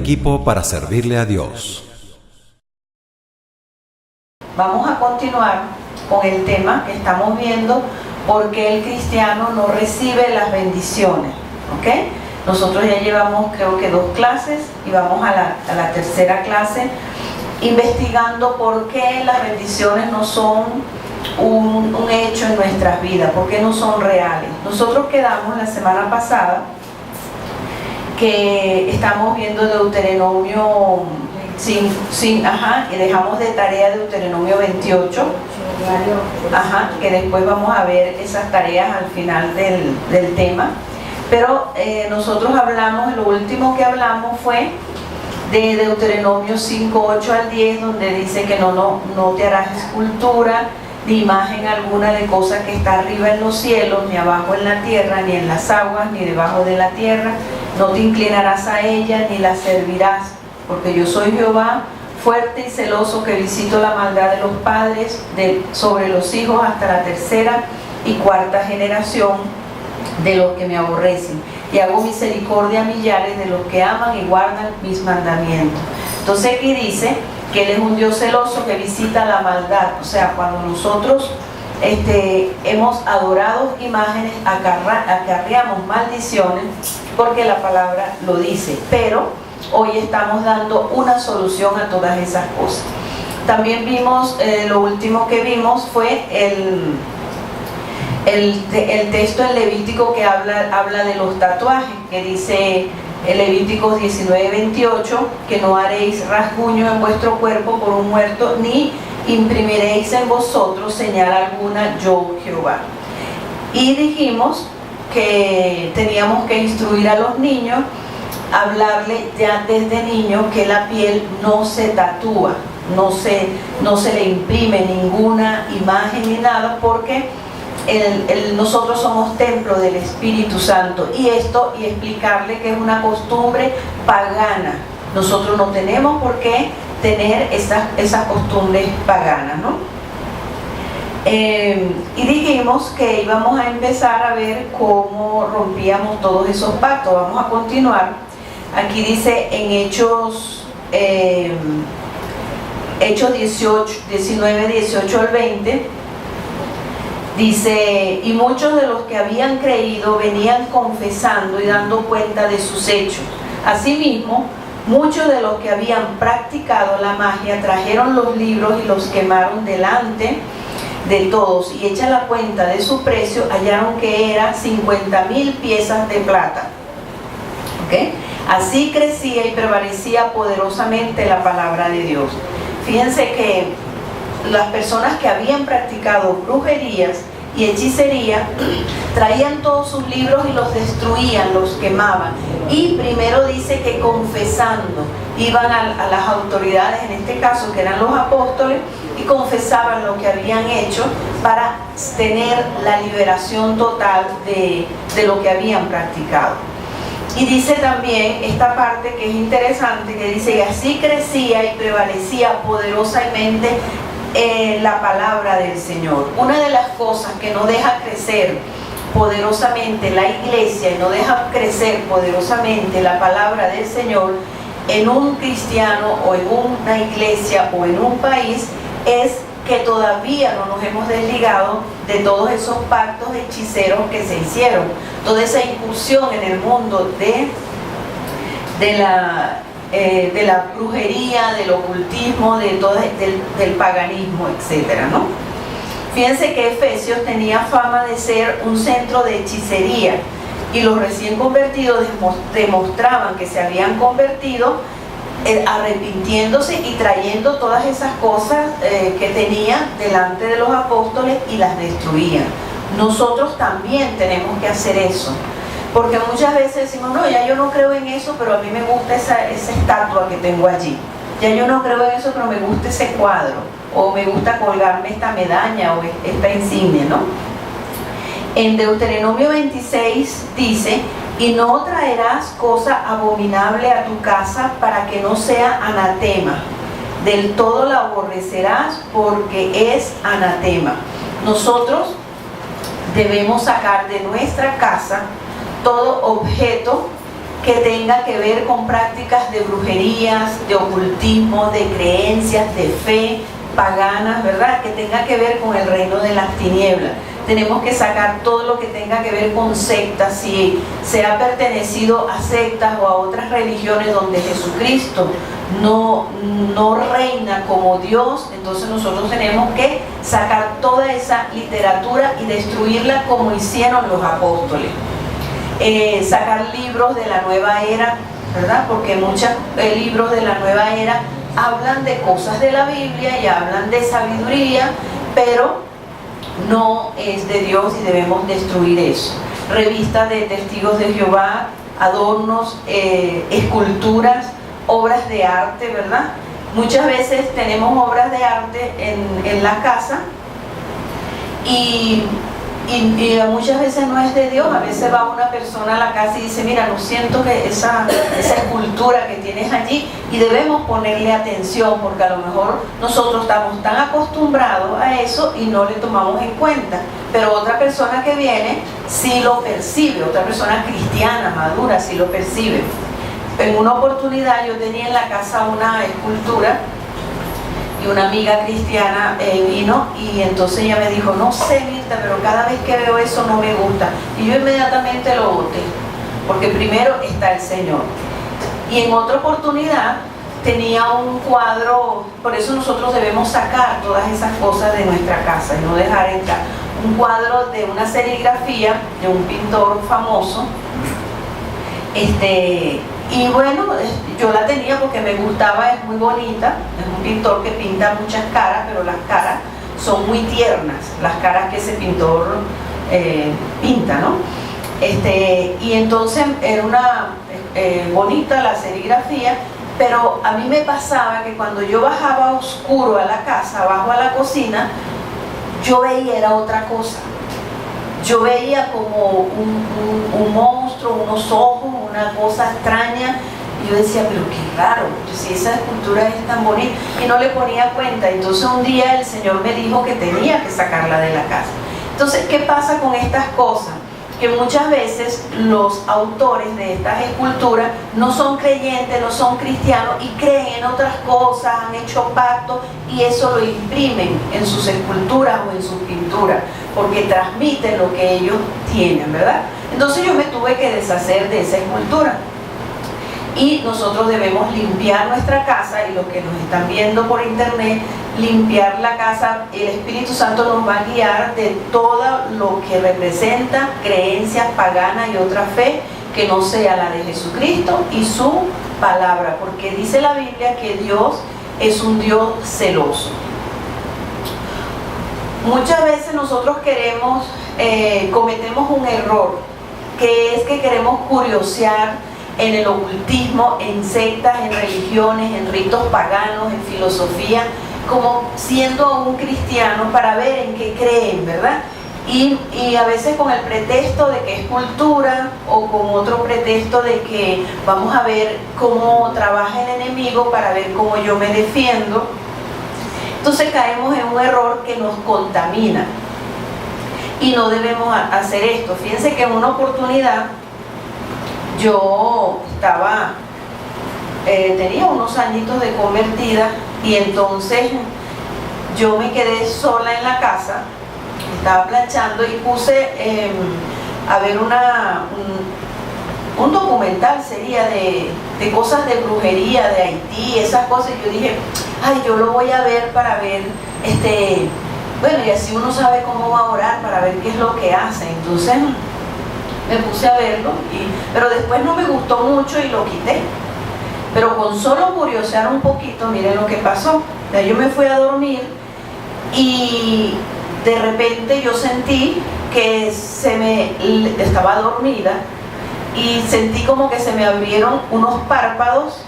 equipo para servirle a Dios. Vamos a continuar con el tema que estamos viendo, por qué el cristiano no recibe las bendiciones, ¿ok? Nosotros ya llevamos creo que 2 clases y vamos a la tercera clase investigando por qué las bendiciones no son un hecho en nuestras vidas, por qué no son reales. Nosotros quedamos la semana pasada que estamos viendo Deuteronomio 5, y dejamos de tarea Deuteronomio 28, que después vamos a ver esas tareas al final del tema. Pero nosotros hablamos, lo último que hablamos fue de Deuteronomio 5, 8 al 10, donde dice que no te harás escultura ni imagen alguna de cosa que está arriba en los cielos, ni abajo en la tierra, ni en las aguas, ni debajo de la tierra. No te inclinarás a ella, ni la servirás, porque yo soy Jehová, fuerte y celoso, que visito la maldad de los padres sobre los hijos hasta la 3ª y 4ª generación de los que me aborrecen, y hago misericordia a millares de los que aman y guardan mis mandamientos. Entonces aquí dice que Él es un Dios celoso que visita la maldad. O sea, cuando nosotros hemos adorado imágenes, acarreamos maldiciones, porque la palabra lo dice. Pero hoy estamos dando una solución a todas esas cosas. También vimos, lo último que vimos fue el texto en Levítico que habla de los tatuajes, que dice en Levíticos 19:28, que no haréis rasguño en vuestro cuerpo por un muerto, ni imprimiréis en vosotros señal alguna, yo Jehová. Y dijimos que teníamos que instruir a los niños, hablarle ya desde niño que la piel no se tatúa, no se le imprime ninguna imagen ni nada, porque nosotros somos templo del Espíritu Santo, y explicarle que es una costumbre pagana. Nosotros no tenemos por qué tener esas costumbres paganas, ¿no? Y dijimos que íbamos a empezar a ver cómo rompíamos todos esos pactos. Vamos a continuar. Aquí dice en Hechos 19, 18 al 20, dice: y muchos de los que habían creído venían confesando y dando cuenta de sus hechos. Asimismo, muchos de los que habían practicado la magia trajeron los libros y los quemaron delante de todos, y hecha la cuenta de su precio, hallaron que era 50,000 piezas de plata. ¿Okay? Así crecía y prevalecía poderosamente la palabra de Dios. Fíjense que las personas que habían practicado brujerías y hechicería traían todos sus libros y los destruían, los quemaban. Y primero dice que confesando iban a las autoridades, en este caso que eran los apóstoles, y confesaban lo que habían hecho para tener la liberación total de lo que habían practicado. Y dice también esta parte que es interesante, que dice: y así crecía y prevalecía poderosamente la palabra del Señor. Una de las cosas que no deja crecer poderosamente la iglesia y no deja crecer poderosamente la palabra del Señor en un cristiano o en una iglesia o en un país es que todavía no nos hemos desligado de todos esos pactos hechiceros que se hicieron, toda esa incursión en el mundo de la brujería, del ocultismo, del paganismo, etcétera, ¿no? Fíjense que Efesios tenía fama de ser un centro de hechicería, y los recién convertidos demostraban que se habían convertido, arrepintiéndose y trayendo todas esas cosas que tenían delante de los apóstoles y las destruían. Nosotros también tenemos que hacer eso, porque muchas veces decimos: no, ya yo no creo en eso, pero a mí me gusta esa estatua que tengo allí. Ya yo no creo en eso, pero me gusta ese cuadro, o me gusta colgarme esta medalla o esta insignia, ¿no? En Deuteronomio 26 dice: y no traerás cosa abominable a tu casa, para que no sea anatema. Del todo la aborrecerás, porque es anatema. Nosotros debemos sacar de nuestra casa todo objeto que tenga que ver con prácticas de brujerías, de ocultismo, de creencias, de fe paganas, ¿verdad? Que tenga que ver con el reino de las tinieblas. Tenemos que sacar todo lo que tenga que ver con sectas, si se ha pertenecido a sectas o a otras religiones donde Jesucristo no reina como Dios, entonces nosotros tenemos que sacar toda esa literatura y destruirla como hicieron los apóstoles. Sacar libros de la nueva era, ¿verdad? Porque muchos libros de la nueva era hablan de cosas de la Biblia y hablan de sabiduría, pero no es de Dios y debemos destruir eso. Revistas de testigos de Jehová, adornos, esculturas, obras de arte, ¿verdad? Muchas veces tenemos obras de arte en la casa y muchas veces no es de Dios. A veces va una persona a la casa y dice, mira, no siento que esa escultura que tienes allí, y debemos ponerle atención porque a lo mejor nosotros estamos tan acostumbrados a eso y no le tomamos en cuenta, pero otra persona que viene sí lo percibe, otra persona cristiana, madura, sí lo percibe. En una oportunidad yo tenía en la casa una escultura y una amiga cristiana vino y entonces ella me dijo, no sé, Mirta, pero cada vez que veo eso no me gusta. Y yo inmediatamente lo boté, porque primero está el Señor. Y en otra oportunidad tenía un cuadro, por eso nosotros debemos sacar todas esas cosas de nuestra casa y no dejar entrar. Un cuadro de una serigrafía de un pintor famoso, y bueno, yo la tenía porque me gustaba, es muy bonita, es un pintor que pinta muchas caras, pero las caras son muy tiernas, las caras que ese pintor pinta, ¿no? Y entonces era una bonita la serigrafía, pero a mí me pasaba que cuando yo bajaba oscuro a la casa, abajo a la cocina, yo veía era otra cosa. Yo veía como un monstruo, unos ojos, una cosa extraña, y yo decía, pero qué raro, si esa escultura es tan bonita, y no le ponía cuenta. Entonces un día el Señor me dijo que tenía que sacarla de la casa. Entonces, ¿qué pasa con estas cosas? Que muchas veces los autores de estas esculturas no son creyentes, no son cristianos y creen en otras cosas, han hecho pactos y eso lo imprimen en sus esculturas o en sus pinturas, porque transmiten lo que ellos tienen, ¿verdad? Entonces yo me tuve que deshacer de esa escultura. Y nosotros debemos limpiar nuestra casa, y los que nos están viendo por internet, limpiar la casa. El Espíritu Santo nos va a guiar de todo lo que representa creencias paganas y otra fe que no sea la de Jesucristo y su palabra, porque dice la Biblia que Dios es un Dios celoso. Muchas veces nosotros cometemos un error, que es que queremos curiosear en el ocultismo, en sectas, en religiones, en ritos paganos, en filosofía, como siendo un cristiano para ver en qué creen, ¿verdad? Y a veces con el pretexto de que es cultura, o con otro pretexto de que vamos a ver cómo trabaja el enemigo para ver cómo yo me defiendo. Entonces caemos en un error que nos contamina y no debemos hacer esto. Fíjense que en una oportunidad yo tenía unos añitos de convertida, y entonces yo me quedé sola en la casa, estaba planchando y puse a ver un documental, sería de cosas de brujería de Haití, esas cosas, y yo dije, ay, yo lo voy a ver para ver, bueno, y así uno sabe cómo va a orar para ver qué es lo que hace. Entonces me puse a verlo, pero después no me gustó mucho y lo quité. Pero con solo curiosear un poquito, miren lo que pasó. Ya yo me fui a dormir y de repente yo sentí que estaba dormida y sentí como que se me abrieron unos párpados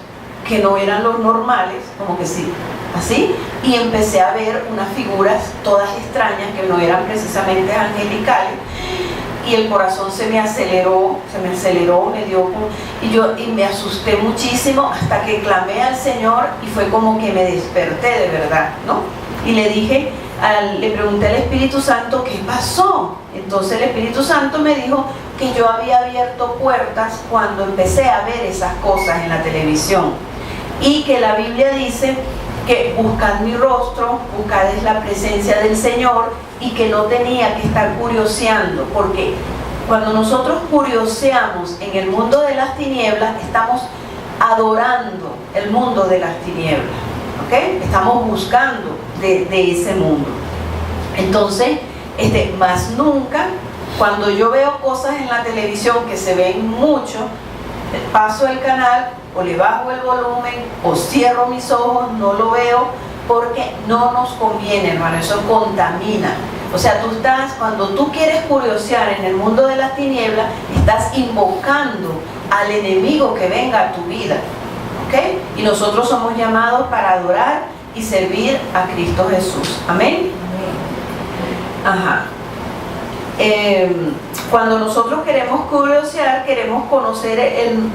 que no eran los normales, como que sí, así, y empecé a ver unas figuras todas extrañas que no eran precisamente angelicales. Y el corazón se me aceleró, me dio, y me asusté muchísimo hasta que clamé al Señor y fue como que me desperté de verdad, ¿no? Y le pregunté al Espíritu Santo, ¿qué pasó? Entonces el Espíritu Santo me dijo que yo había abierto puertas cuando empecé a ver esas cosas en la televisión, y que la Biblia dice que buscad mi rostro, buscad la presencia del Señor, y que no tenía que estar curioseando, porque cuando nosotros curioseamos en el mundo de las tinieblas, estamos adorando el mundo de las tinieblas, ¿ok? Estamos buscando de ese mundo. Entonces, más nunca, cuando yo veo cosas en la televisión que se ven mucho, paso el canal, o le bajo el volumen, o cierro mis ojos, no lo veo, porque no nos conviene, hermano, eso contamina. O sea, cuando tú quieres curiosear en el mundo de las tinieblas, estás invocando al enemigo que venga a tu vida, ¿ok? Y nosotros somos llamados para adorar y servir a Cristo Jesús. Amén. Ajá. Cuando nosotros queremos curiosear, queremos conocer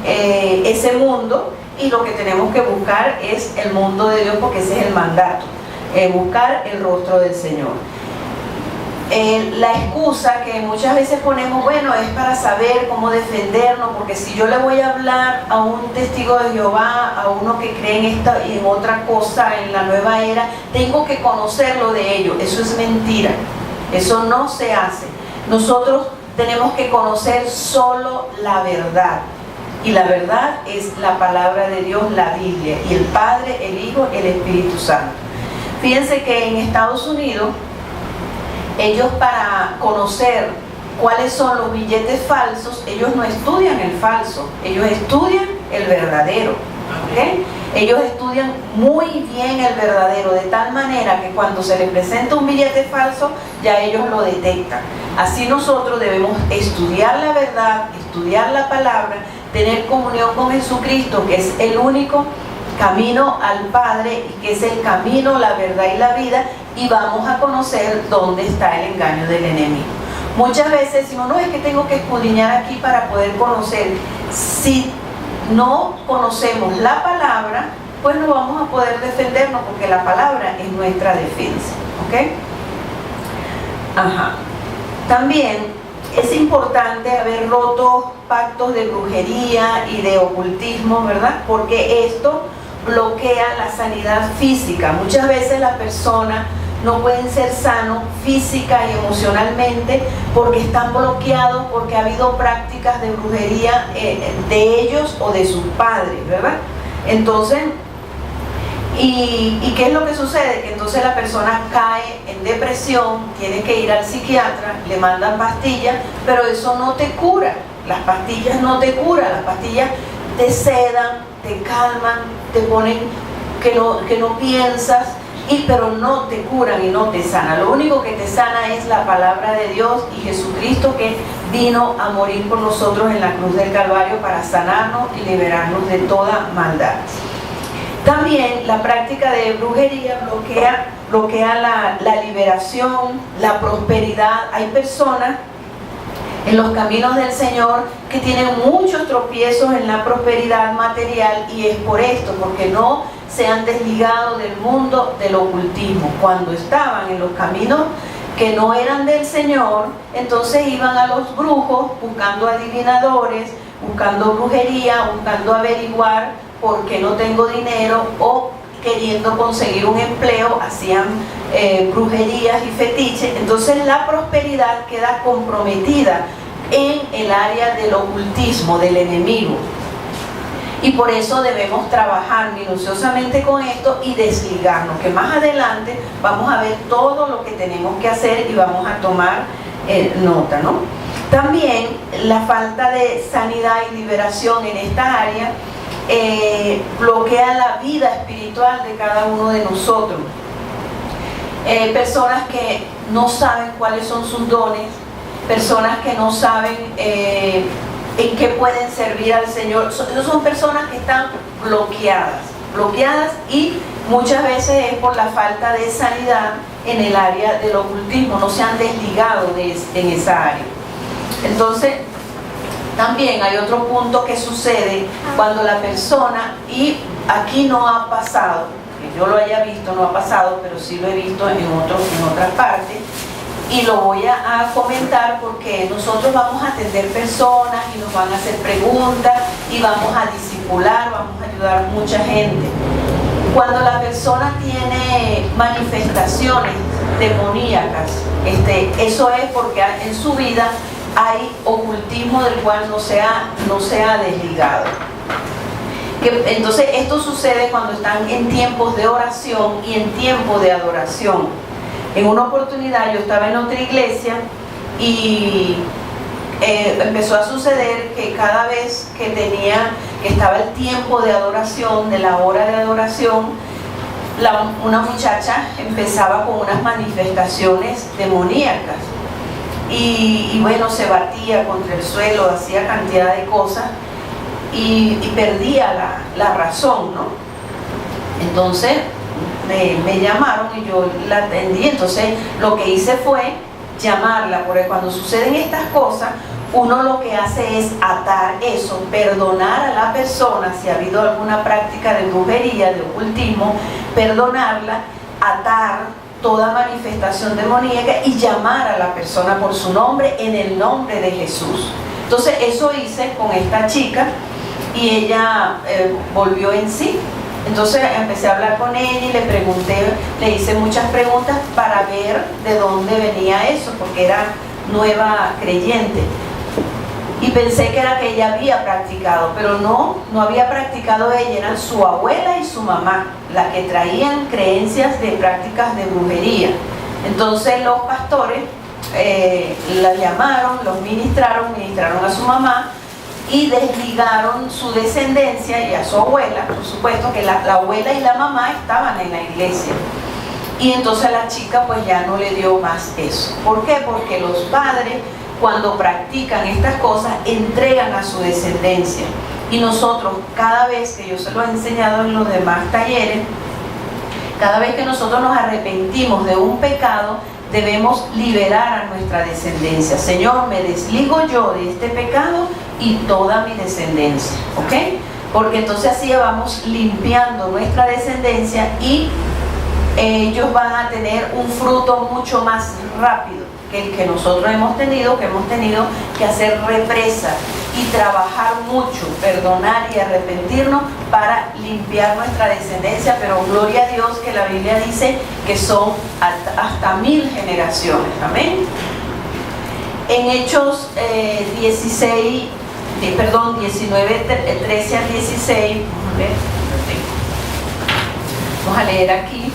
ese mundo, y lo que tenemos que buscar es el mundo de Dios, porque ese es el mandato, buscar el rostro del Señor. La excusa que muchas veces ponemos, bueno, es para saber cómo defendernos, porque si yo le voy a hablar a un testigo de Jehová, a uno que cree en esta y en otra cosa, en la nueva era, tengo que conocerlo de ellos. Eso es mentira, eso no se hace. Nosotros tenemos que conocer solo la verdad, y la verdad es la palabra de Dios, la Biblia, y el Padre, el Hijo, el Espíritu Santo. Fíjense que en Estados Unidos, ellos, para conocer cuáles son los billetes falsos, ellos no estudian el falso, ellos estudian el verdadero, ¿okay? Ellos estudian muy bien el verdadero, de tal manera que cuando se les presenta un billete falso, ya ellos lo detectan. Así nosotros debemos estudiar la verdad, estudiar la palabra, tener comunión con Jesucristo, que es el único camino al Padre, y que es el camino, la verdad y la vida, y vamos a conocer dónde está el engaño del enemigo. Muchas veces decimos, no, es que tengo que escudriñar aquí para poder conocer. Si no conocemos la palabra, pues no vamos a poder defendernos, porque la palabra es nuestra defensa, ¿ok? Ajá. También es importante haber roto pactos de brujería y de ocultismo, ¿verdad? Porque esto bloquea la sanidad física. Muchas veces las personas no pueden ser sanos física y emocionalmente porque están bloqueados, porque ha habido prácticas de brujería de ellos o de sus padres, ¿verdad? Entonces, ¿y qué es lo que sucede? Que entonces la persona cae en depresión, tiene que ir al psiquiatra, le mandan pastillas, pero eso no te cura. Las pastillas no te curan, las pastillas te sedan, te calman, te ponen que no piensas, pero no te curan y no te sanan. Lo único que te sana es la palabra de Dios y Jesucristo, que vino a morir por nosotros en la cruz del Calvario para sanarnos y liberarnos de toda maldad. También la práctica de brujería bloquea la liberación, la prosperidad. Hay personas en los caminos del Señor que tienen muchos tropiezos en la prosperidad material, y es por esto, porque no se han desligado del mundo del ocultismo. Cuando estaban en los caminos que no eran del Señor, entonces iban a los brujos buscando adivinadores, buscando brujería, buscando averiguar por qué no tengo dinero, o queriendo conseguir un empleo, hacían brujerías y fetiches. Entonces la prosperidad queda comprometida en el área del ocultismo, del enemigo. Y por eso debemos trabajar minuciosamente con esto y desligarnos, que más adelante vamos a ver todo lo que tenemos que hacer y vamos a tomar nota, ¿no? También la falta de sanidad y liberación en esta área bloquea la vida espiritual de cada uno de nosotros. Personas que no saben cuáles son sus dones, personas que no saben en qué pueden servir al Señor. Son personas que están bloqueadas, y muchas veces es por la falta de sanidad en el área del ocultismo, no se han desligado en esa área. Entonces, también hay otro punto que sucede cuando la persona, y aquí no ha pasado, que yo lo haya visto, no ha pasado, pero sí lo he visto en otras partes, y lo voy a comentar porque nosotros vamos a atender personas y nos van a hacer preguntas y vamos a discipular, vamos a ayudar a mucha gente. Cuando la persona tiene manifestaciones demoníacas, eso es porque en su vida hay ocultismo del cual no se ha desligado. Entonces esto sucede cuando están en tiempos de oración y en tiempo de adoración. En una oportunidad yo estaba en otra iglesia y empezó a suceder que cada vez que estaba el tiempo de adoración, de la hora de adoración, una muchacha empezaba con unas manifestaciones demoníacas y bueno, se batía contra el suelo, hacía cantidad de cosas y perdía la razón, ¿no? Entonces me llamaron y yo la atendí. Entonces lo que hice fue llamarla, porque cuando suceden estas cosas uno lo que hace es atar eso, perdonar a la persona si ha habido alguna práctica de brujería, de ocultismo, perdonarla, atar toda manifestación demoníaca y llamar a la persona por su nombre en el nombre de Jesús. Entonces eso hice con esta chica y ella volvió en sí. Entonces empecé a hablar con ella y le pregunté, le hice muchas preguntas para ver de dónde venía eso, porque era nueva creyente. Y pensé que era que ella había practicado, pero no había practicado ella, eran su abuela y su mamá, las que traían creencias de prácticas de brujería. Entonces los pastores la llamaron, los ministraron a su mamá, y desligaron su descendencia y a su abuela, por supuesto que la abuela y la mamá estaban en la iglesia. Y entonces la chica pues ya no le dio más eso. ¿Por qué? Porque los padres cuando practican estas cosas entregan a su descendencia. Y nosotros, cada vez que yo se lo he enseñado en los demás talleres, cada vez que nosotros nos arrepentimos de un pecado, debemos liberar a nuestra descendencia. Señor, me desligo yo de este pecado y toda mi descendencia, ¿ok? Porque entonces así vamos limpiando nuestra descendencia y ellos van a tener un fruto mucho más rápido que el que nosotros hemos tenido que hacer represa y trabajar mucho, perdonar y arrepentirnos para limpiar nuestra descendencia, pero gloria a Dios que la Biblia dice que son hasta 1000 generaciones, amén. En Hechos 19, 13 al 16, vamos a leer aquí.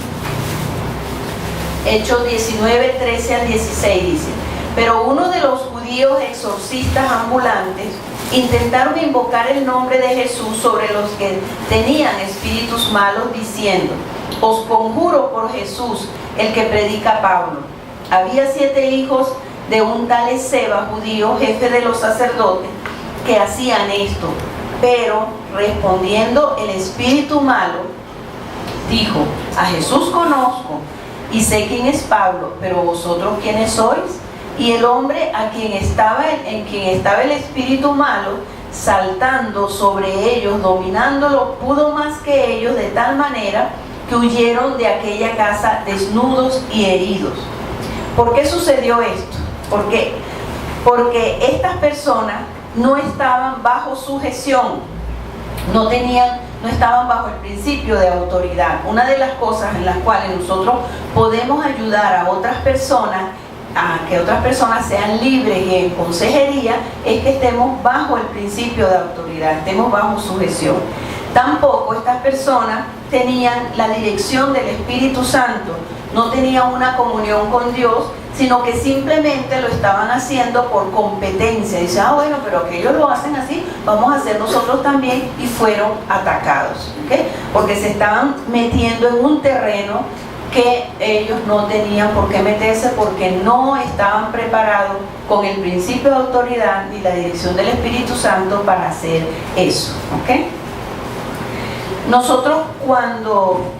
Hechos 19, 13 al 16 dice: pero uno de los judíos exorcistas ambulantes intentaron invocar el nombre de Jesús sobre los que tenían espíritus malos, diciendo: os conjuro por Jesús, el que predica Pablo. Había 7 hijos de un tal Esceva, judío, jefe de los sacerdotes, que hacían esto. Pero respondiendo el espíritu malo, dijo: a Jesús conozco y sé quién es Pablo, pero vosotros ¿quiénes sois? Y el hombre en quien estaba el espíritu malo, saltando sobre ellos, dominándolo, pudo más que ellos, de tal manera que huyeron de aquella casa desnudos y heridos. ¿Por qué sucedió esto? Porque estas personas no estaban bajo sujeción, no estaban bajo el principio de autoridad. Una de las cosas en las cuales nosotros podemos ayudar a otras personas, a que otras personas sean libres y en consejería, es que estemos bajo el principio de autoridad, estemos bajo sujeción. Tampoco estas personas tenían la dirección del Espíritu Santo, no tenían una comunión con Dios, sino que simplemente lo estaban haciendo por competencia. Dice: bueno, pero que ellos lo hacen así, vamos a hacer nosotros también, y fueron atacados, ¿okay? Porque se estaban metiendo en un terreno que ellos no tenían por qué meterse, porque no estaban preparados con el principio de autoridad ni la dirección del Espíritu Santo para hacer eso, ¿ok? Nosotros cuando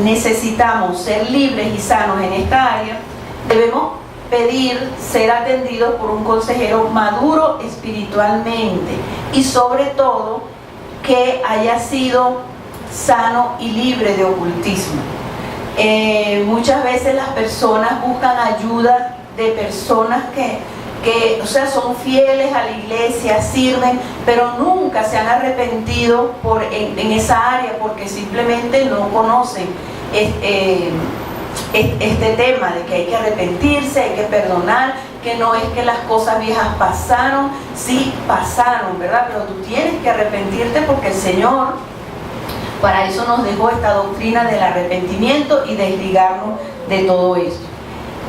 necesitamos ser libres y sanos en esta área, debemos pedir ser atendidos por un consejero maduro espiritualmente y sobre todo que haya sido sano y libre de ocultismo. Muchas veces las personas buscan ayuda de personas que o sea, son fieles a la iglesia, sirven, pero nunca se han arrepentido en esa área porque simplemente no conocen este tema de que hay que arrepentirse, hay que perdonar, que no es que las cosas viejas pasaron, sí pasaron, ¿verdad? Pero tú tienes que arrepentirte porque el Señor para eso nos dejó esta doctrina del arrepentimiento y desligarnos de todo esto.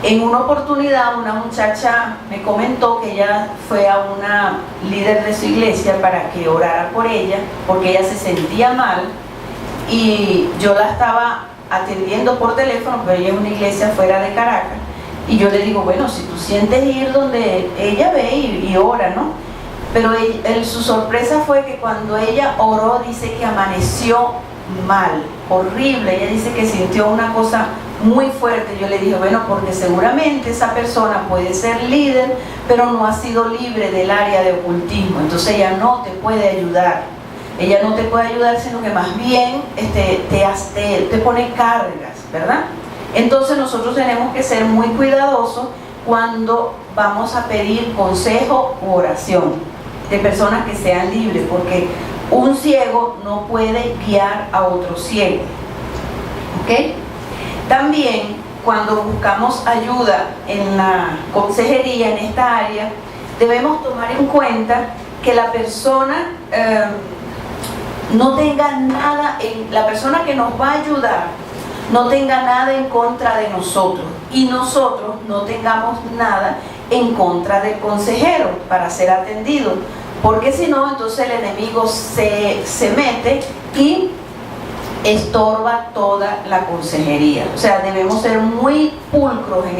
En una oportunidad una muchacha me comentó que ella fue a una líder de su iglesia para que orara por ella porque ella se sentía mal y yo la estaba atendiendo por teléfono, pero ella es una iglesia fuera de Caracas y yo le digo, bueno, si tú sientes ir donde ella ve y ora, ¿no? Pero su sorpresa fue que cuando ella oró dice que amaneció mal, horrible, ella dice que sintió una cosa muy fuerte. Yo le dije, bueno, porque seguramente esa persona puede ser líder, pero no ha sido libre del área de ocultismo, entonces ella no te puede ayudar. Ella no te puede ayudar, sino que más bien te pone cargas, ¿verdad? Entonces nosotros tenemos que ser muy cuidadosos cuando vamos a pedir consejo u oración de personas que sean libres, porque un ciego no puede guiar a otro ciego. ¿Ok? También cuando buscamos ayuda en la consejería, en esta área, debemos tomar en cuenta que la persona no tenga nada, la persona que nos va a ayudar no tenga nada en contra de nosotros y nosotros no tengamos nada en contra del consejero para ser atendido, porque si no, entonces el enemigo se mete y estorba toda la consejería. O sea, debemos ser muy pulcros en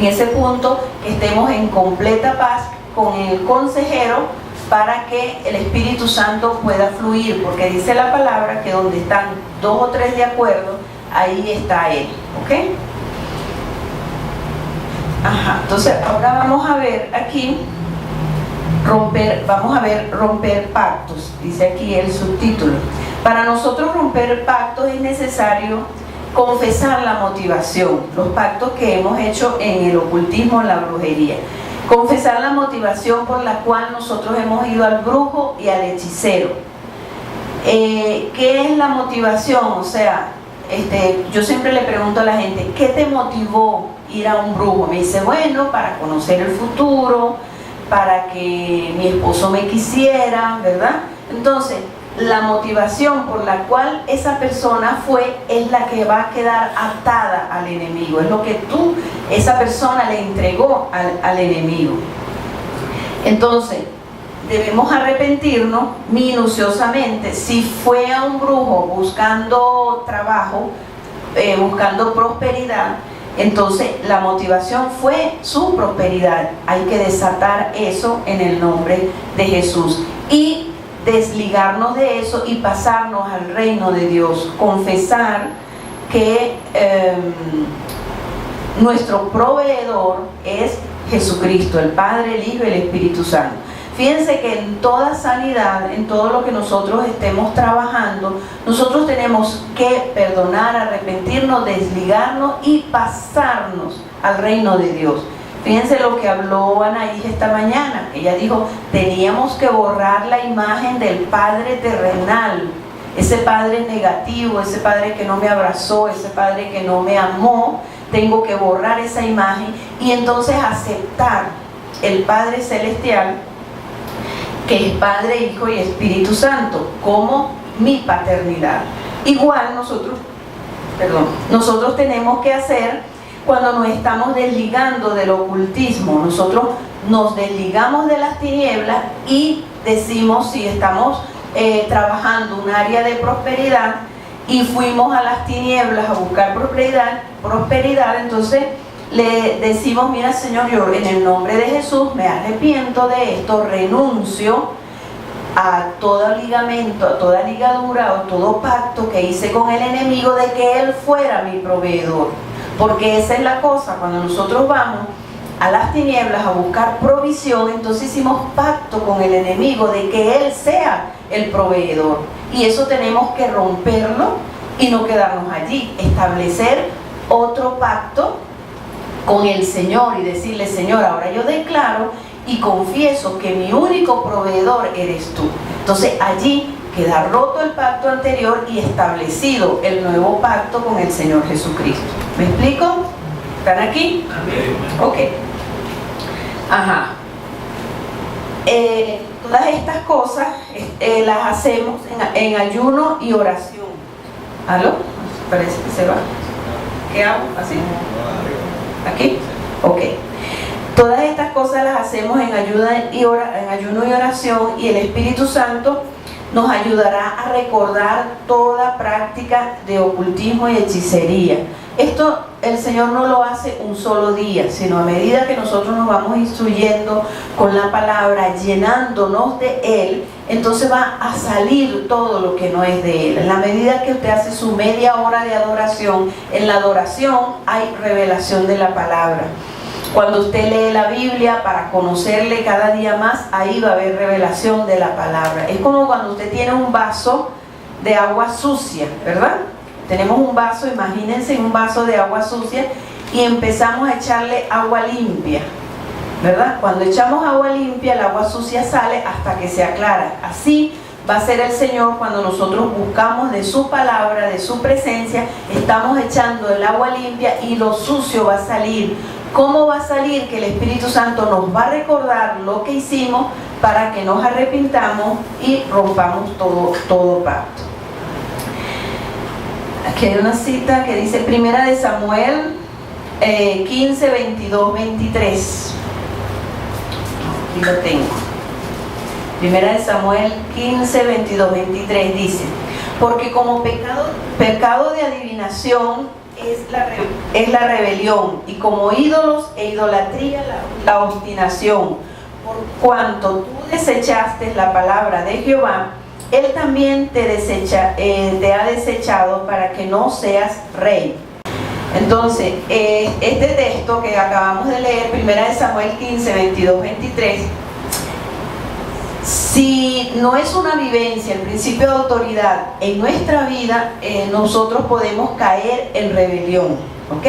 ese punto, que estemos en completa paz con el consejero para que el Espíritu Santo pueda fluir, porque dice la palabra que donde están 2 o 3 de acuerdo, ahí está Él. ¿Ok? Ajá, entonces ahora vamos a ver aquí romper pactos, dice aquí el subtítulo. Para nosotros romper pactos es necesario confesar la motivación, los pactos que hemos hecho en el ocultismo, en la brujería. Confesar la motivación por la cual nosotros hemos ido al brujo y al hechicero. ¿Qué es la motivación? O sea, yo siempre le pregunto a la gente, ¿qué te motivó ir a un brujo? Me dice, bueno, para conocer el futuro, para que mi esposo me quisiera, ¿verdad? Entonces, la motivación por la cual esa persona fue es la que va a quedar atada al enemigo, es lo que esa persona le entregó al enemigo. Entonces, debemos arrepentirnos minuciosamente. Si fue a un brujo buscando trabajo, buscando prosperidad, entonces la motivación fue su prosperidad. Hay que desatar eso en el nombre de Jesús y desligarnos de eso y pasarnos al reino de Dios, confesar que nuestro proveedor es Jesucristo, el Padre, el Hijo y el Espíritu Santo. Fíjense que en toda sanidad, en todo lo que nosotros estemos trabajando, nosotros tenemos que perdonar, arrepentirnos, desligarnos y pasarnos al reino de Dios. Fíjense lo que habló Anaís esta mañana. Ella dijo, teníamos que borrar la imagen del Padre terrenal, ese Padre negativo, ese Padre que no me abrazó, ese Padre que no me amó. Tengo que borrar esa imagen y entonces aceptar el Padre celestial, que es Padre, Hijo y Espíritu Santo, como mi paternidad. Igual nosotros tenemos que hacer cuando nos estamos desligando del ocultismo. Nosotros nos desligamos de las tinieblas y decimos, si estamos trabajando un área de prosperidad y fuimos a las tinieblas a buscar prosperidad, entonces le decimos, mira Señor, yo en el nombre de Jesús me arrepiento de esto, renuncio a todo ligamento, a toda ligadura o todo pacto que hice con el enemigo de que Él fuera mi proveedor. Porque esa es la cosa, cuando nosotros vamos a las tinieblas a buscar provisión, entonces hicimos pacto con el enemigo de que Él sea el proveedor. Y eso tenemos que romperlo y no quedarnos allí, establecer otro pacto con el Señor y decirle: Señor, ahora yo declaro y confieso que mi único proveedor eres tú. Entonces allí queda roto el pacto anterior y establecido el nuevo pacto con el Señor Jesucristo. ¿Me explico? ¿Están aquí? Ok. Ajá. Todas estas cosas las hacemos en ayuno y oración. ¿Aló? Parece que se va. ¿Qué hago? ¿Así? ¿Aquí? Ok. Todas estas cosas las hacemos en ayuno y oración, y el Espíritu Santo nos ayudará a recordar toda práctica de ocultismo y hechicería. Esto el Señor no lo hace un solo día, sino a medida que nosotros nos vamos instruyendo con la palabra, llenándonos de Él, entonces va a salir todo lo que no es de Él. En la medida que usted hace su media hora de adoración, en la adoración hay revelación de la palabra. Cuando usted lee la Biblia para conocerle cada día más, ahí va a haber revelación de la palabra. Es como cuando usted tiene un vaso de agua sucia, ¿verdad? Tenemos un vaso, imagínense un vaso de agua sucia, y empezamos a echarle agua limpia, ¿verdad? Cuando echamos agua limpia, el agua sucia sale hasta que se aclara. Así va a ser el Señor cuando nosotros buscamos de su palabra, de su presencia, estamos echando el agua limpia y lo sucio va a salir. ¿Cómo va a salir? Que el Espíritu Santo nos va a recordar lo que hicimos para que nos arrepintamos y rompamos todo pacto. Aquí hay una cita que dice Primera de Samuel 15, 22, 23. Aquí lo tengo. Primera de Samuel 15, 22, 23 dice: porque como pecado de adivinación es la rebelión, y como ídolos e idolatría la obstinación. Por cuanto tú desechaste la palabra de Jehová, Él también te ha desechado para que no seas rey. Entonces, este texto que acabamos de leer, 1 Samuel 15, 22, 23, si no es una vivencia, el principio de autoridad en nuestra vida, nosotros podemos caer en rebelión, ¿ok?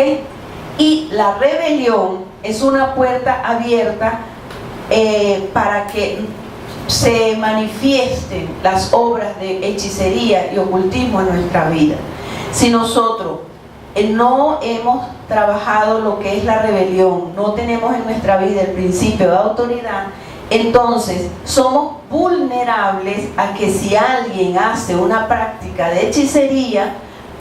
Y la rebelión es una puerta abierta para que se manifiesten las obras de hechicería y ocultismo en nuestra vida. Si nosotros no hemos trabajado lo que es la rebelión, no tenemos en nuestra vida el principio de autoridad, entonces somos vulnerables a que si alguien hace una práctica de hechicería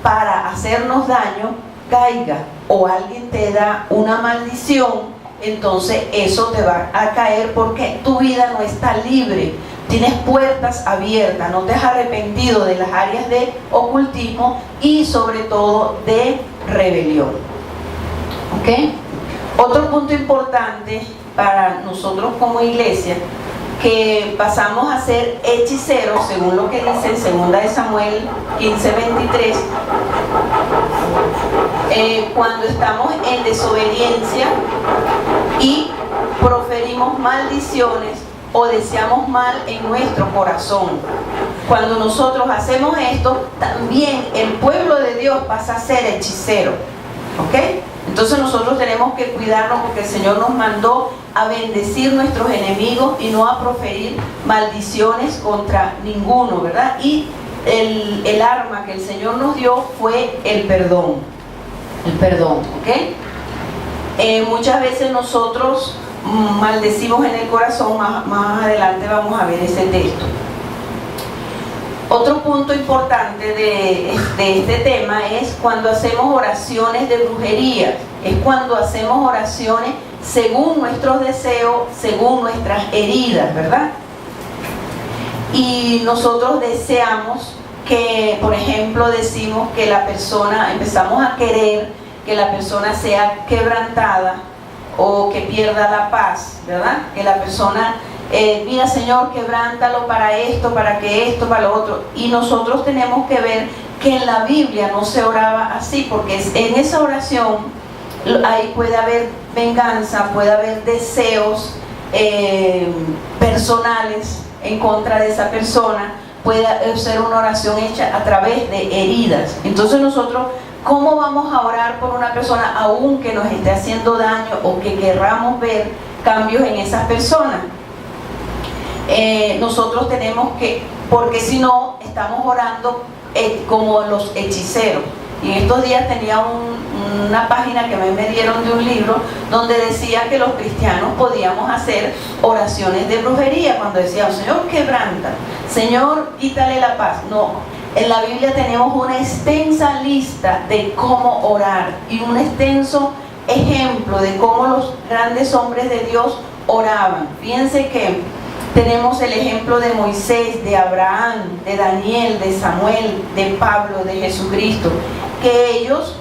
para hacernos daño, caiga, o alguien te da una maldición, entonces eso te va a caer porque tu vida no está libre, tienes puertas abiertas, no te has arrepentido de las áreas de ocultismo y sobre todo de rebelión. ¿Ok? Otro punto importante para nosotros como iglesia, que pasamos a ser hechiceros, según lo que dice en 2 Samuel 15, 23, cuando estamos en desobediencia y proferimos maldiciones o deseamos mal en nuestro corazón. Cuando nosotros hacemos esto, también el pueblo de Dios pasa a ser hechicero, ¿ok? Entonces nosotros tenemos que cuidarnos, porque el Señor nos mandó a bendecir nuestros enemigos y no a proferir maldiciones contra ninguno, ¿verdad? Y el arma que el Señor nos dio fue el perdón. El perdón, ¿ok? Muchas veces nosotros maldecimos en el corazón, más adelante vamos a ver ese texto. Otro punto importante de este tema es cuando hacemos oraciones de brujería. Es cuando hacemos oraciones según nuestros deseos, según nuestras heridas, ¿verdad? Y nosotros deseamos que, por ejemplo, decimos que la persona, empezamos a querer que la persona sea quebrantada o que pierda la paz, ¿verdad? Que la persona... mira, Señor, quebrántalo para esto, para lo otro. Y nosotros tenemos que ver que en la Biblia no se oraba así, porque en esa oración ahí puede haber venganza, puede haber deseos personales en contra de esa persona, puede ser una oración hecha a través de heridas. Entonces nosotros, ¿cómo vamos a orar por una persona aún que nos esté haciendo daño o que querramos ver cambios en esas personas? Nosotros tenemos que, porque si no, estamos orando como los hechiceros. Y en estos días tenía una página que me dieron de un libro donde decía que los cristianos podíamos hacer oraciones de brujería, cuando decía, Señor, quebranta, Señor, quítale la paz. No, en la Biblia tenemos una extensa lista de cómo orar y un extenso ejemplo de cómo los grandes hombres de Dios oraban. Fíjense que tenemos el ejemplo de Moisés, de Abraham, de Daniel, de Samuel, de Pablo, de Jesucristo, que ellos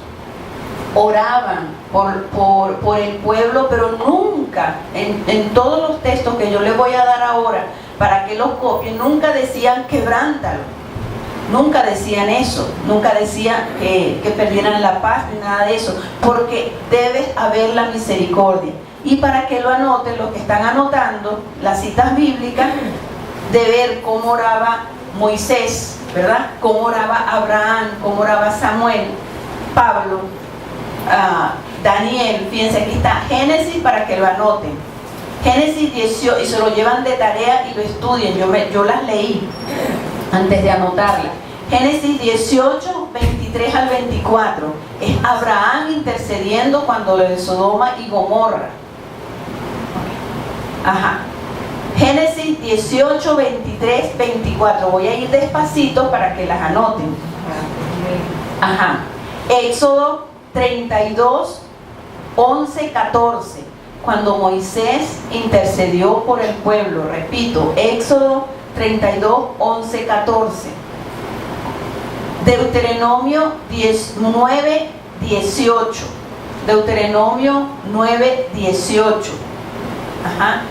oraban por el pueblo, pero nunca, en todos los textos que yo les voy a dar ahora, para que los copien, nunca decían quebrántalo, nunca decían eso, nunca decían que perdieran la paz, ni nada de eso, porque debe haber la misericordia. Y para que lo anoten, los que están anotando las citas bíblicas, de ver cómo oraba Moisés, ¿verdad? Cómo oraba Abraham, cómo oraba Samuel, Pablo, Daniel. Fíjense, aquí está Génesis para que lo anoten. Génesis 18, y se lo llevan de tarea y lo estudien. Yo las leí antes de anotarlas. Génesis 18, 23 al 24. Es Abraham intercediendo cuando lo de Sodoma y Gomorra. Ajá. Génesis 18, 23, 24. Voy a ir despacito para que las anoten. Ajá. Éxodo 32, 11, 14. Cuando Moisés intercedió por el pueblo. Repito, Éxodo 32, 11, 14. Deuteronomio 9, 18. Deuteronomio 9, 18. Ajá.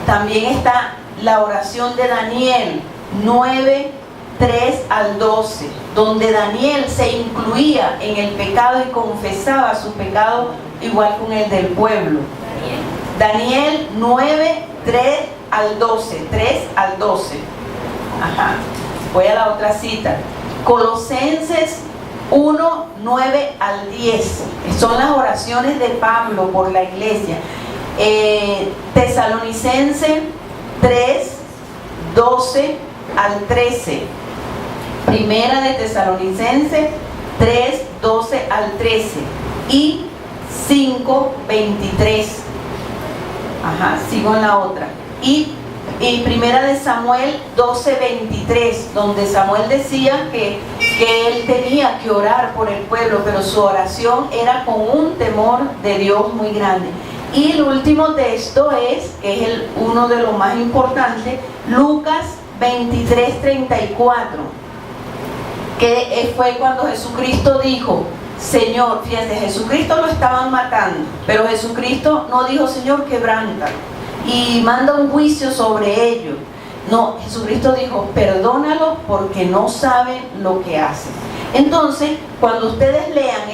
También está la oración de Daniel 9, 3 al 12, donde Daniel se incluía en el pecado y confesaba su pecado igual con el del pueblo. Daniel 9, 3 al 12, 3 al 12. Ajá. Voy a la otra cita. Colosenses 1, 9 al 10. Son las oraciones de Pablo por la iglesia. Tesalonicense 3, 12 al 13. Primera de Tesalonicense 3, 12 al 13. Y 5, 23. Ajá, sigo en la otra. Y primera de Samuel 12, 23, donde Samuel decía que él tenía que orar por el pueblo, pero su oración era con un temor de Dios muy grande. Y el último texto que es uno de los más importantes, Lucas 23, 34, que fue cuando Jesucristo dijo, Señor, fíjense, Jesucristo lo estaban matando, pero Jesucristo no dijo, Señor, quebrántalo y manda un juicio sobre ellos. No, Jesucristo dijo, perdónalo porque no saben lo que hacen. Entonces, cuando ustedes lean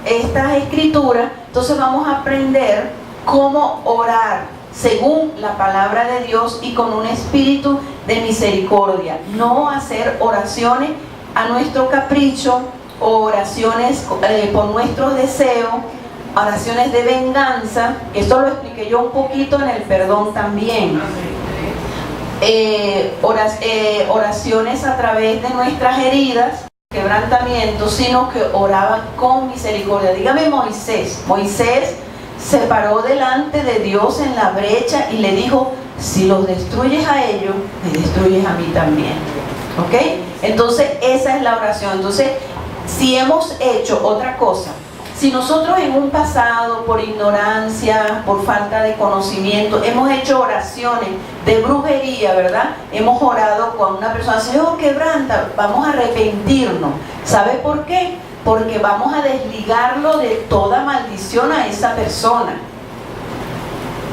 esta escritura, entonces vamos a aprender cómo orar según la palabra de Dios y con un espíritu de misericordia. No hacer oraciones a nuestro capricho o oraciones por nuestros deseos, oraciones de venganza. Esto lo expliqué yo un poquito en el perdón también. Oraciones a través de nuestras heridas, quebrantamientos, sino que oraban con misericordia. Dígame Moisés. Moisés se paró delante de Dios en la brecha y le dijo, si los destruyes a ellos, me destruyes a mí también. ¿Ok? Entonces esa es la oración. Entonces, si hemos hecho otra cosa, si nosotros en un pasado, por ignorancia, por falta de conocimiento, hemos hecho oraciones de brujería, ¿verdad? Hemos orado con una persona, Señor, quebranta, vamos a arrepentirnos. ¿Sabe por qué? Porque vamos a desligarlo de toda maldición a esa persona.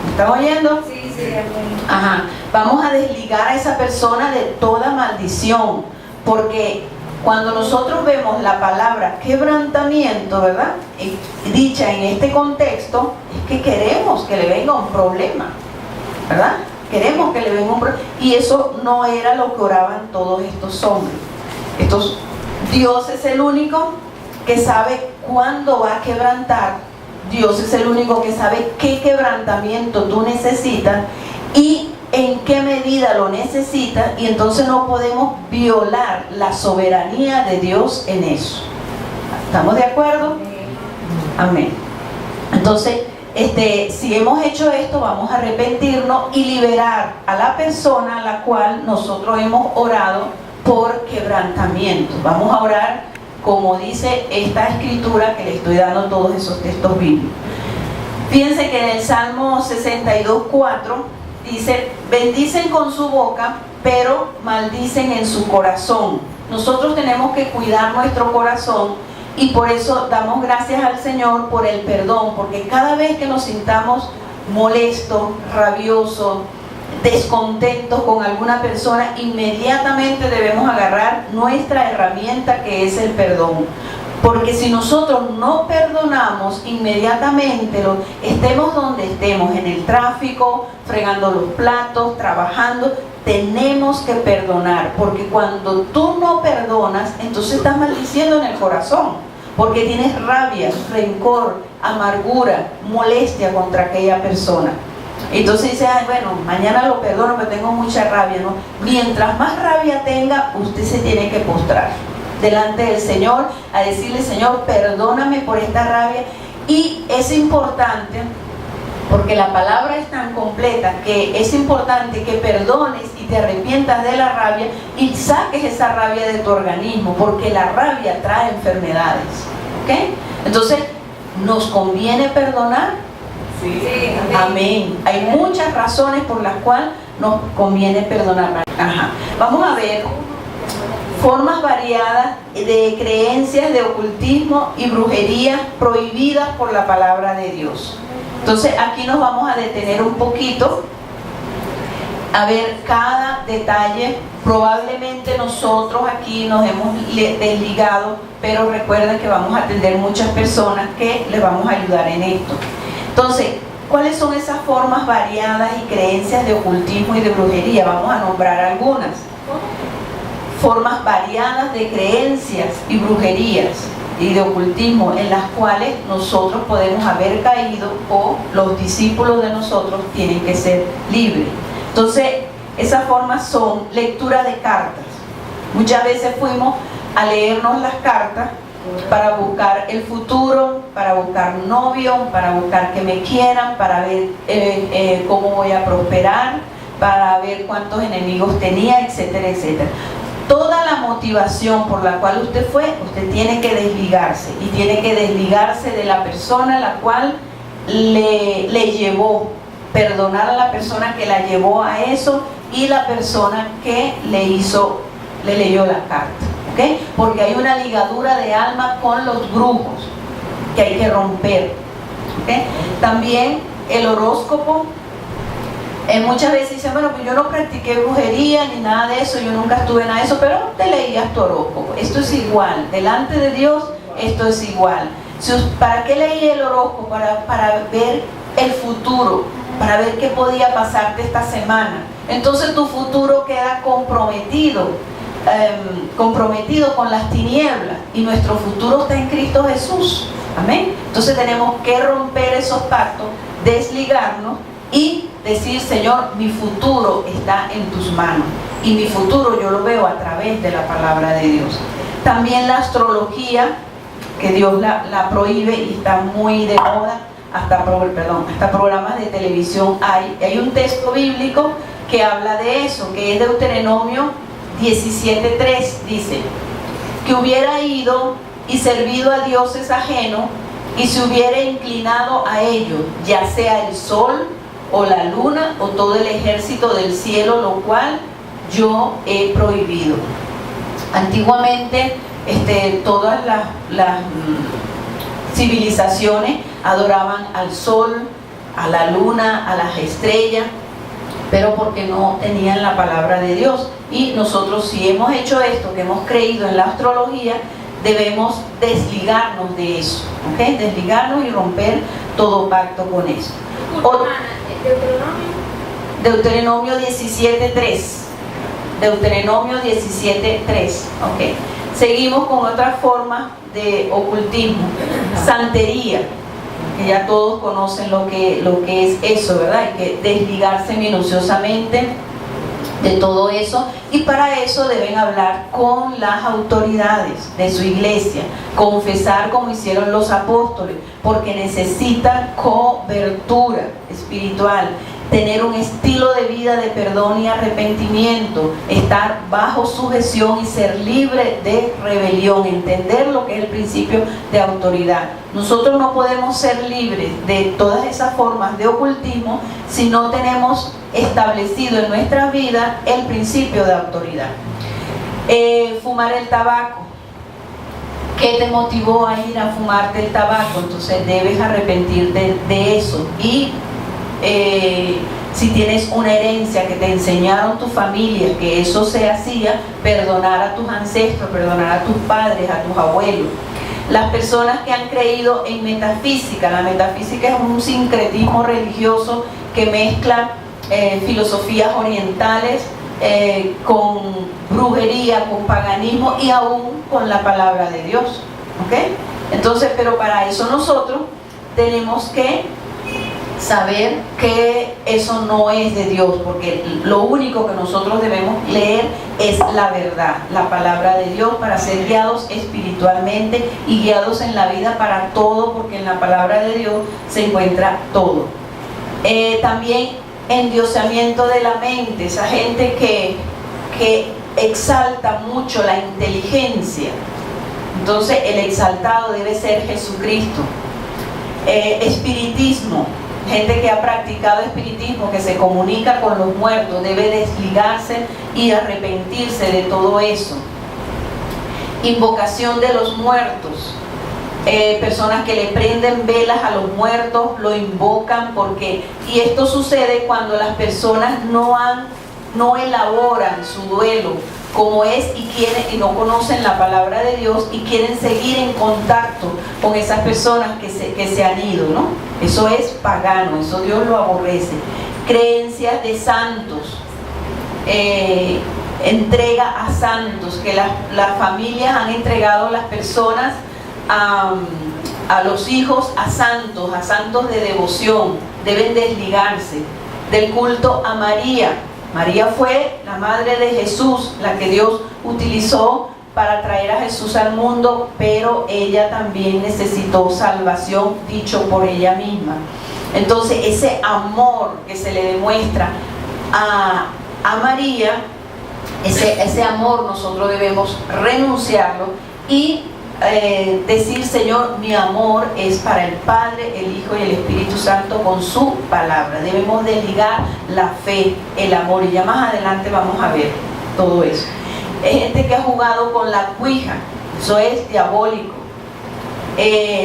¿Me están oyendo? Sí, sí. Ajá. Vamos a desligar a esa persona de toda maldición, porque cuando nosotros vemos la palabra quebrantamiento, ¿verdad? Dicha en este contexto, es que queremos que le venga un problema, ¿verdad? queremos que le venga un problema. Y eso no era lo que oraban todos estos hombres. Dios es el único que sabe cuándo va a quebrantar. Dios es el único que sabe qué quebrantamiento tú necesitas y en qué medida lo necesitas, y entonces no podemos violar la soberanía de Dios en eso. ¿Estamos de acuerdo? Amén. Entonces, si hemos hecho esto, vamos a arrepentirnos y liberar a la persona a la cual nosotros hemos orado por quebrantamiento. Vamos a orar como dice esta escritura que le estoy dando todos esos textos bíblicos. Fíjense que en el Salmo 62:4 dice: bendicen con su boca, pero maldicen en su corazón. Nosotros tenemos que cuidar nuestro corazón y por eso damos gracias al Señor por el perdón, porque cada vez que nos sintamos molestos, rabiosos, descontentos con alguna persona, inmediatamente debemos agarrar nuestra herramienta, que es el perdón. Porque si nosotros no perdonamos inmediatamente, estemos donde estemos, en el tráfico, fregando los platos, trabajando, tenemos que perdonar. Porque cuando tú no perdonas, entonces estás maldiciendo en el corazón, porque tienes rabia, rencor, amargura, molestia contra aquella persona. Entonces dice: ay, bueno, mañana lo perdono, pero tengo mucha rabia, ¿no? Mientras más rabia tenga, usted se tiene que postrar delante del Señor a decirle: Señor, perdóname por esta rabia. Y es importante, porque la palabra es tan completa, que es importante que perdones y te arrepientas de la rabia y saques esa rabia de tu organismo, porque la rabia trae enfermedades, ¿ok? Entonces, ¿nos conviene perdonar? Sí. Amén. Hay muchas razones por las cuales nos conviene perdonar. Vamos a ver formas variadas de creencias de ocultismo y brujería prohibidas por la palabra de Dios. Entonces aquí nos vamos a detener un poquito a ver cada detalle. Probablemente nosotros aquí nos hemos desligado, pero recuerden que vamos a atender muchas personas que les vamos a ayudar en esto. Entonces, ¿cuáles son esas formas variadas y creencias de ocultismo y de brujería? Vamos a nombrar algunas. Formas variadas de creencias y brujerías y de ocultismo en las cuales nosotros podemos haber caído, o los discípulos de nosotros tienen que ser libres. Entonces, esas formas son lectura de cartas. Muchas veces fuimos a leernos las cartas para buscar el futuro, para buscar un novio, para buscar que me quieran, para ver cómo voy a prosperar, para ver cuántos enemigos tenía, etcétera, etcétera. Toda la motivación por la cual usted fue, usted tiene que desligarse, y tiene que desligarse de la persona a la cual le llevó, perdonar a la persona que la llevó a eso y la persona que le leyó la carta. ¿Okay? Porque hay una ligadura de alma con los brujos que hay que romper. ¿Okay? También el horóscopo. Muchas veces dicen: bueno, pues yo no practiqué brujería ni nada de eso, yo nunca estuve en nada de eso, pero te leías tu horóscopo. Esto es igual, delante de Dios esto es igual. ¿Para qué leí el horóscopo? Para ver el futuro, para ver qué podía pasarte esta semana. Entonces tu futuro queda comprometido con las tinieblas, y nuestro futuro está en Cristo Jesús. Amén. Entonces tenemos que romper esos pactos, desligarnos y decir: Señor, mi futuro está en tus manos, y mi futuro yo lo veo a través de la palabra de Dios. También la astrología, que Dios la prohíbe y está muy de moda, hasta programas de televisión hay un texto bíblico que habla de eso, que es Deuteronomio 17:3. Dice: que hubiera ido y servido a dioses ajenos, y se hubiera inclinado a ellos, ya sea el sol o la luna o todo el ejército del cielo, lo cual yo he prohibido. Antiguamente todas las civilizaciones adoraban al sol, a la luna, a las estrellas, pero porque no tenían la palabra de Dios. Y nosotros, si hemos hecho esto, que hemos creído en la astrología, debemos desligarnos de eso, ¿okay? Desligarnos y romper todo pacto con eso. Deuteronomio 17:3. Deuteronomio 17:3. Ok. Seguimos con otra forma de ocultismo. Santería, que ya todos conocen lo que es eso, ¿verdad? Hay que desligarse minuciosamente de todo eso, y para eso deben hablar con las autoridades de su iglesia, confesar como hicieron los apóstoles, porque necesitan cobertura espiritual, tener un estilo de vida de perdón y arrepentimiento, estar bajo sujeción y ser libre de rebelión, entender lo que es el principio de autoridad. Nosotros no podemos ser libres de todas esas formas de ocultismo si no tenemos establecido en nuestra vida el principio de autoridad. Fumar el tabaco. ¿Qué te motivó a ir a fumarte el tabaco? Entonces debes arrepentirte de eso. Y si tienes una herencia que te enseñaron tu familia que eso se hacía, perdonar a tus ancestros, perdonar a tus padres, a tus abuelos. Las personas que han creído en metafísica, la metafísica es un sincretismo religioso que mezcla filosofías orientales con brujería, con paganismo y aún con la palabra de Dios, ¿ok? Entonces, pero para eso nosotros tenemos que saber que eso no es de Dios, porque lo único que nosotros debemos leer es la verdad, la palabra de Dios, para ser guiados espiritualmente y guiados en la vida para todo, porque en la palabra de Dios se encuentra todo. También endiosamiento de la mente, esa gente que exalta mucho la inteligencia. Entonces el exaltado debe ser Jesucristo. Espiritismo, gente que ha practicado espiritismo, que se comunica con los muertos, debe desligarse y arrepentirse de todo eso. Invocación de los muertos, personas que le prenden velas a los muertos, lo invocan y esto sucede cuando las personas no elaboran su duelo como es y no conocen la palabra de Dios y quieren seguir en contacto con esas personas que se han ido, ¿no? Eso es pagano, eso Dios lo aborrece. Creencias de santos, entrega a santos, que las familias han entregado a las personas a los hijos a santos de devoción, deben desligarse. Del culto a María. María fue la madre de Jesús, la que Dios utilizó para traer a Jesús al mundo, pero ella también necesitó salvación, dicho por ella misma. Entonces ese amor que se le demuestra a María, ese amor nosotros debemos renunciarlo y decir: Señor, mi amor es para el Padre, el Hijo y el Espíritu Santo con su palabra. Debemos desligar la fe, el amor, y ya más adelante vamos a ver todo eso. Hay gente que ha jugado con la cuija, eso es diabólico.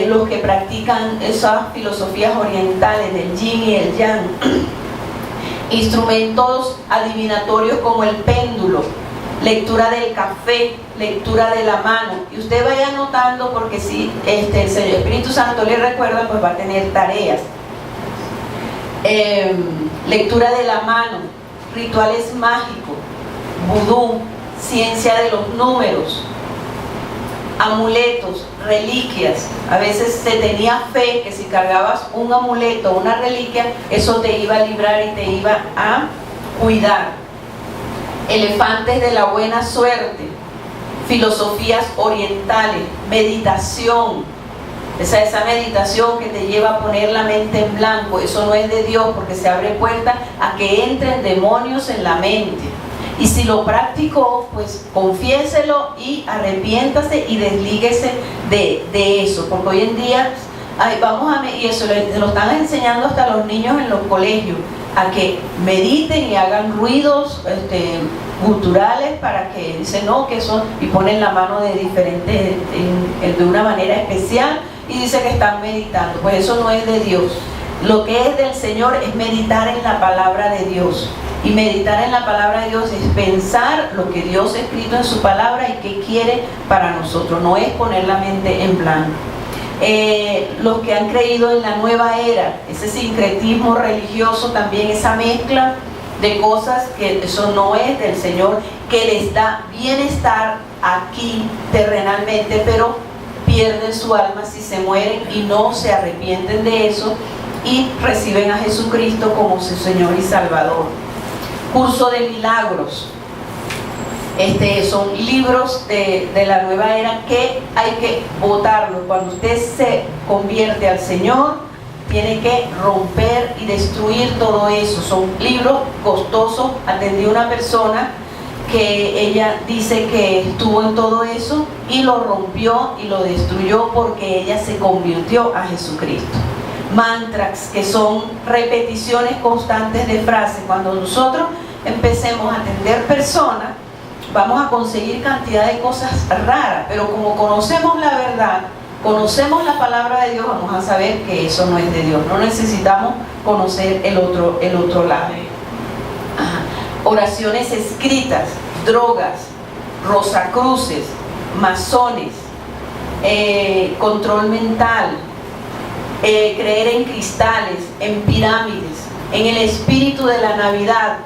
Los que practican esas filosofías orientales del yin y el yang, instrumentos adivinatorios como el péndulo, lectura del café, lectura de la mano, y usted vaya anotando, porque si el Señor Espíritu Santo le recuerda, pues va a tener tareas. Lectura de la mano, rituales mágicos, vudú, ciencia de los números, amuletos, reliquias. A veces se tenía fe que si cargabas un amuleto, una reliquia, eso te iba a librar y te iba a cuidar. Elefantes de la buena suerte, filosofías orientales, meditación, esa meditación que te lleva a poner la mente en blanco, eso no es de Dios, porque se abre puerta a que entren demonios en la mente. Y si lo practicó, pues confiéselo y arrepiéntase y deslíguese de eso, porque hoy en día y eso lo están enseñando hasta a los niños en los colegios, a que mediten y hagan ruidos guturales para que dicen no, que son, y ponen la mano de una manera especial y dice que están meditando. Pues eso no es de Dios. Lo que es del Señor es meditar en la palabra de Dios, y meditar en la palabra de Dios es pensar lo que Dios ha escrito en su palabra y que quiere para nosotros, no es poner la mente en blanco. Los que han creído en la nueva era, ese sincretismo religioso también, esa mezcla de cosas que eso no es del Señor, que les da bienestar aquí terrenalmente, pero pierden su alma si se mueren y no se arrepienten de eso y reciben a Jesucristo como su Señor y Salvador. Curso de milagros. Son libros de la nueva era que hay que botarlos. Cuando usted se convierte al Señor, tiene que romper y destruir todo eso. Son libros costosos. Atendí a una persona que ella dice que estuvo en todo eso y lo rompió y lo destruyó porque ella se convirtió a Jesucristo. Mantras, que son repeticiones constantes de frases. Cuando nosotros empecemos a atender personas, vamos a conseguir cantidad de cosas raras, pero como conocemos la verdad, conocemos la palabra de Dios, vamos a saber que eso no es de Dios. No necesitamos conocer el otro lado. Ajá. Oraciones escritas, drogas, rosacruces, masones, control mental, creer en cristales, en pirámides, en el espíritu de la Navidad,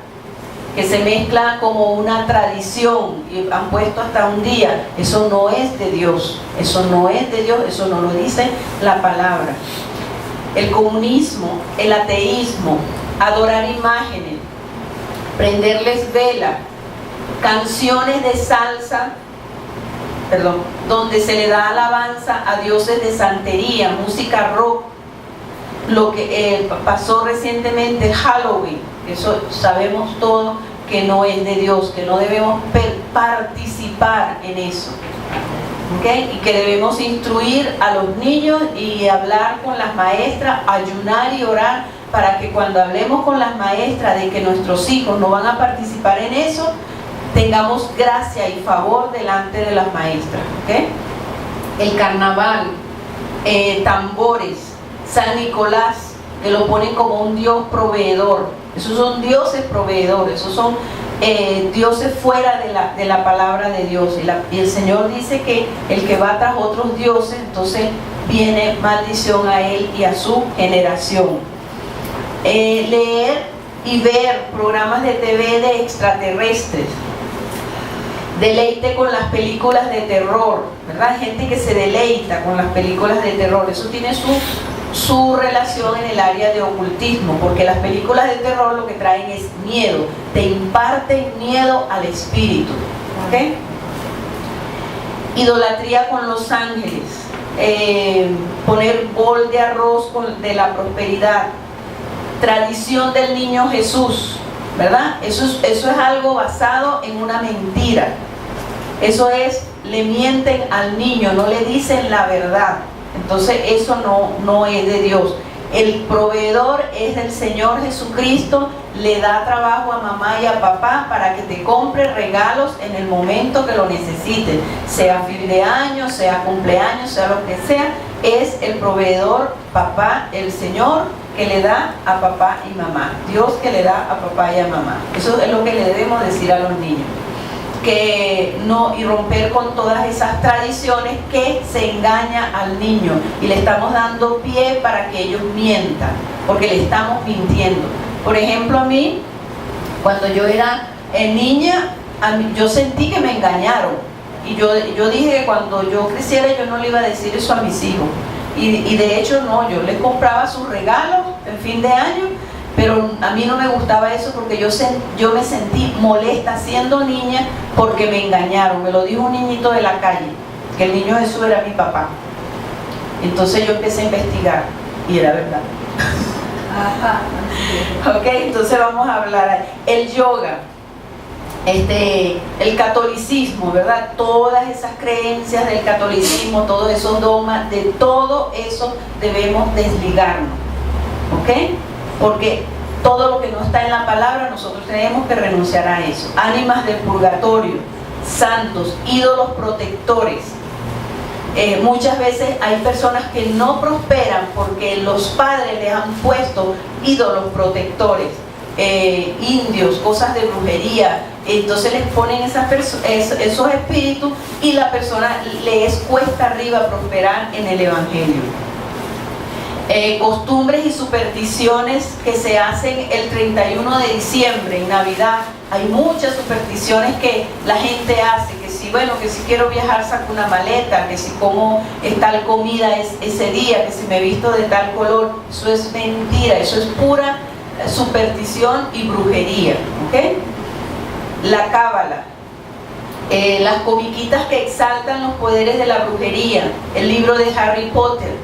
que se mezcla como una tradición y han puesto hasta un día. Eso no es de Dios, eso no es de Dios, eso no lo dice la palabra. El comunismo, el ateísmo, adorar imágenes, prenderles vela, canciones de salsa, donde se le da alabanza a dioses de santería, música rock, lo que pasó recientemente Halloween, eso sabemos todos que no es de Dios, que no debemos participar en eso, ¿okay? Y que debemos instruir a los niños y hablar con las maestras, ayunar y orar para que cuando hablemos con las maestras de que nuestros hijos no van a participar en eso, tengamos gracia y favor delante de las maestras, ¿okay? El carnaval, tambores, San Nicolás, que lo ponen como un dios proveedor. Esos son dioses proveedores, esos son dioses fuera de la palabra de Dios. Y el Señor dice que el que va tras otros dioses, entonces viene maldición a él y a su generación. Leer y ver programas de TV de extraterrestres. Deleite con las películas de terror, ¿verdad? Hay gente que se deleita con las películas de terror. Eso tiene su relación en el área de ocultismo, porque las películas de terror lo que traen es miedo, te imparten miedo al espíritu, ¿okay? Idolatría con los ángeles, poner bol de arroz de la prosperidad, tradición del niño Jesús, ¿verdad? Eso es algo basado en una mentira. Eso es, le mienten al niño, no le dicen la verdad. Entonces eso no es de Dios. El proveedor es el Señor Jesucristo, le da trabajo a mamá y a papá para que te compre regalos en el momento que lo necesiten, sea fin de año, sea cumpleaños, sea lo que sea. Es el proveedor, papá, el Señor, que le da a papá y mamá, Dios que le da a papá y a mamá. Eso es lo que le debemos decir a los niños, que no, y romper con todas esas tradiciones que se engaña al niño y le estamos dando pie para que ellos mientan, porque le estamos mintiendo. Por ejemplo, a mí, cuando yo era niña, yo sentí que me engañaron y yo dije que cuando yo creciera yo no le iba a decir eso a mis hijos. Y de hecho no, yo les compraba sus regalos en fin de año, pero a mí no me gustaba eso porque yo me sentí molesta siendo niña porque me engañaron. Me lo dijo un niñito de la calle, que el niño Jesús era mi papá. Entonces yo empecé a investigar y era verdad. Ok, entonces vamos a hablar. El yoga, el catolicismo, ¿verdad? Todas esas creencias del catolicismo, todos esos dogmas, de todo eso debemos desligarnos, ¿ok? Porque todo lo que no está en la palabra nosotros tenemos que renunciar a eso. Ánimas del purgatorio, santos, ídolos protectores. Muchas veces hay personas que no prosperan porque los padres les han puesto ídolos protectores, indios, cosas de brujería. Entonces les ponen esos espíritus y la persona le es cuesta arriba prosperar en el evangelio. Costumbres y supersticiones que se hacen el 31 de diciembre, en Navidad. Hay muchas supersticiones que la gente hace, que si, bueno, que si quiero viajar saco una maleta, que si como tal comida ese día, que si me visto de tal color. Eso es mentira, eso es pura superstición y brujería, ¿ok? La cábala, las comiquitas que exaltan los poderes de la brujería, el libro de Harry Potter.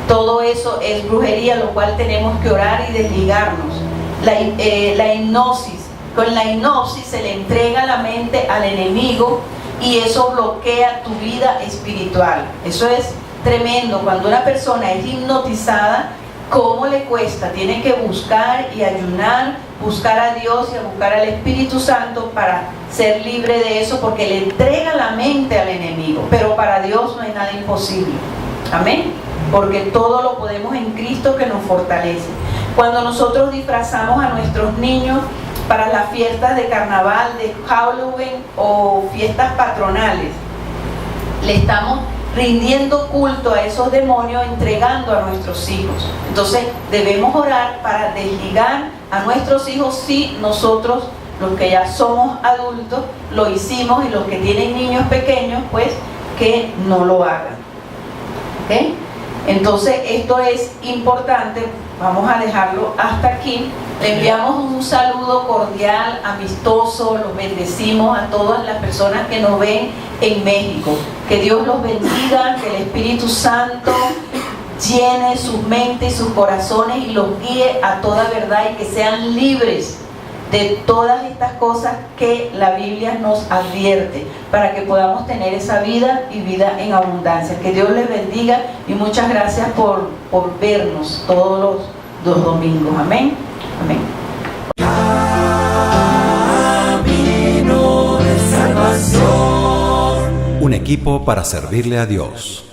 Todo eso es brujería, lo cual tenemos que orar y desligarnos. La hipnosis. Con la hipnosis se le entrega la mente al enemigo y eso bloquea tu vida espiritual. Eso es tremendo. Cuando una persona es hipnotizada, ¿cómo le cuesta? Tiene que buscar y ayunar, buscar a Dios y a buscar al Espíritu Santo para ser libre de eso, porque le entrega la mente al enemigo. Pero para Dios no hay nada imposible. Amén. Porque todo lo podemos en Cristo que nos fortalece. Cuando nosotros disfrazamos a nuestros niños para las fiestas de carnaval, de Halloween o fiestas patronales, le estamos rindiendo culto a esos demonios, entregando a nuestros hijos. Entonces debemos orar para desligar a nuestros hijos si nosotros, los que ya somos adultos, lo hicimos, y los que tienen niños pequeños, pues que no lo hagan. ¿Okay? Entonces esto es importante. Vamos a dejarlo hasta aquí. Le enviamos un saludo cordial, amistoso, los bendecimos a todas las personas que nos ven en México. Que Dios los bendiga, que el Espíritu Santo llene sus mentes y sus corazones y los guíe a toda verdad, y que sean libres de todas estas cosas que la Biblia nos advierte, para que podamos tener esa vida y vida en abundancia. Que Dios les bendiga y muchas gracias por vernos todos los domingos. Amén. Amén. Un equipo para servirle a Dios.